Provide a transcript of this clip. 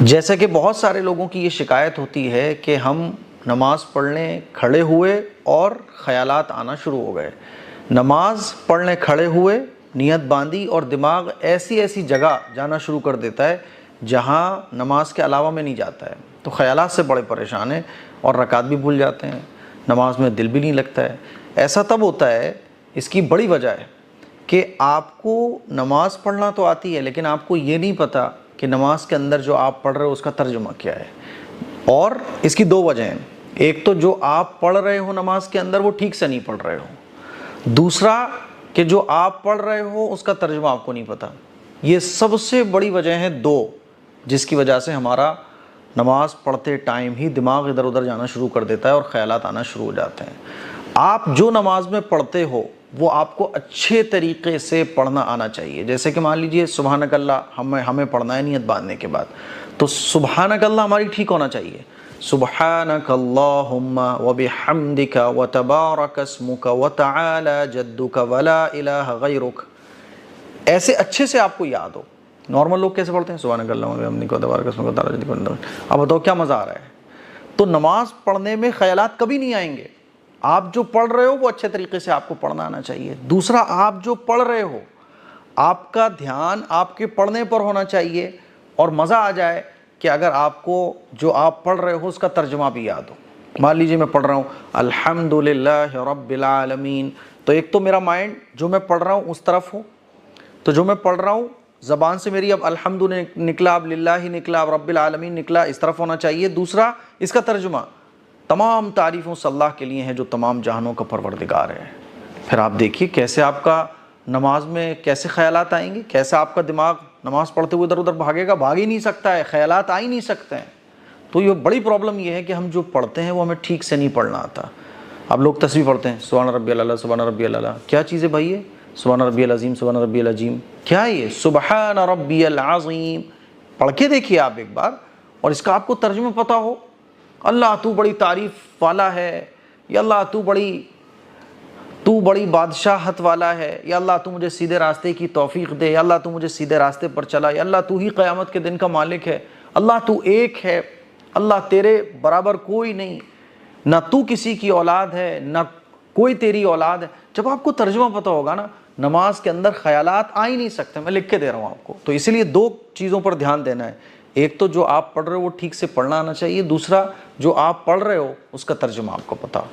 جیسا کہ بہت سارے لوگوں کی یہ شکایت ہوتی ہے کہ ہم نماز پڑھنے کھڑے ہوئے اور خیالات آنا شروع ہو گئے. نماز پڑھنے کھڑے ہوئے، نیت باندھی اور دماغ ایسی ایسی جگہ جانا شروع کر دیتا ہے جہاں نماز کے علاوہ میں نہیں جاتا ہے، تو خیالات سے بڑے پریشان ہیں اور رکعت بھی بھول جاتے ہیں، نماز میں دل بھی نہیں لگتا ہے. ایسا تب ہوتا ہے، اس کی بڑی وجہ ہے کہ آپ کو نماز پڑھنا تو آتی ہے لیکن آپ کو یہ نہیں پتہ کہ نماز کے اندر جو آپ پڑھ رہے ہو اس کا ترجمہ کیا ہے. اور اس کی دو وجہیں ہیں. ایک تو جو آپ پڑھ رہے ہو نماز کے اندر وہ ٹھیک سے نہیں پڑھ رہے ہو. دوسرا کہ جو آپ پڑھ رہے ہو اس کا ترجمہ آپ کو نہیں پتہ. یہ سب سے بڑی وجہ ہیں دو، جس کی وجہ سے ہمارا نماز پڑھتے ٹائم ہی دماغ ادھر ادھر جانا شروع کر دیتا ہے اور خیالات آنا شروع ہو جاتے ہیں. آپ جو نماز میں پڑھتے ہو وہ آپ کو اچھے طریقے سے پڑھنا آنا چاہیے. جیسے کہ مان لیجئے سبحانک اللہ ہمیں پڑھنا ہے نیت باندھنے کے بعد، تو سبحانک اللہ ہماری ٹھیک ہونا چاہیے. سبحانک اللہم وبحمدک وتبارک اسمک وتعالی جدک ولا الہ غیرک. ایسے اچھے سے آپ کو یاد ہو. نارمل لوگ کیسے پڑھتے ہیں؟ سبحانک اللہم وبحمدک وتبارک اسمک وتعالی جدک. اب بتاؤ کیا مزہ آ رہا ہے؟ تو نماز پڑھنے میں خیالات کبھی نہیں آئیں گے. آپ جو پڑھ رہے ہو وہ اچھے طریقے سے آپ کو پڑھنا آنا چاہیے. دوسرا، آپ جو پڑھ رہے ہو آپ کا دھیان آپ کے پڑھنے پر ہونا چاہیے اور مزہ آ جائے کہ اگر آپ کو جو آپ پڑھ رہے ہو اس کا ترجمہ بھی یاد ہو. مان لیجیے میں پڑھ رہا ہوں الحمدللہ رب العالمین، تو ایک تو میرا مائنڈ جو میں پڑھ رہا ہوں اس طرف ہو، تو جو میں پڑھ رہا ہوں زبان سے میری اب الحمد نکلا، اب للہ نکلا، اب رب العالمین نکلا، اس طرف ہونا چاہیے. دوسرا، اس کا ترجمہ تمام تعریفوں سے اللہ کے لیے ہیں جو تمام جہانوں کا پروردگار ہے. پھر آپ دیکھیے کیسے آپ کا نماز میں کیسے خیالات آئیں گے، کیسے آپ کا دماغ نماز پڑھتے ہوئے ادھر ادھر بھاگے گا. بھاگ ہی نہیں سکتا ہے، خیالات آ ہی نہیں سکتے ہیں. تو یہ بڑی پرابلم یہ ہے کہ ہم جو پڑھتے ہیں وہ ہمیں ٹھیک سے نہیں پڑھنا آتا. اب لوگ تسبیح پڑھتے ہیں سبحان ربی اللہ سبحان ربی اللہ. کیا چیز ہے بھائی یہ؟ سبحان ربی العظیم سبحان ربی العظیم کیا ہے یہ؟ سبحان ربی العظیم. پڑھ کے دیکھیے آپ ایک بار اور اس کا آپ کو ترجمہ پتہ ہو. اللہ تو بڑی تعریف والا ہے، یا اللہ تو بڑی بادشاہت والا ہے، یا اللہ تو مجھے سیدھے راستے کی توفیق دے، یا اللہ تو مجھے سیدھے راستے پر چلا، یا اللہ تو ہی قیامت کے دن کا مالک ہے، اللہ تو ایک ہے، اللہ تیرے برابر کوئی نہیں، نہ تو کسی کی اولاد ہے نہ کوئی تیری اولاد ہے. جب آپ کو ترجمہ پتہ ہوگا نا، نماز کے اندر خیالات آ ہی نہیں سکتے. میں لکھ کے دے رہا ہوں آپ کو. تو اسی لیے دو چیزوں پر دھیان دینا ہے. ایک تو جو آپ پڑھ رہے ہو وہ ٹھیک سے پڑھنا آنا چاہیے. دوسرا، جو آپ پڑھ رہے ہو اس کا ترجمہ آپ کو پتہ ہو.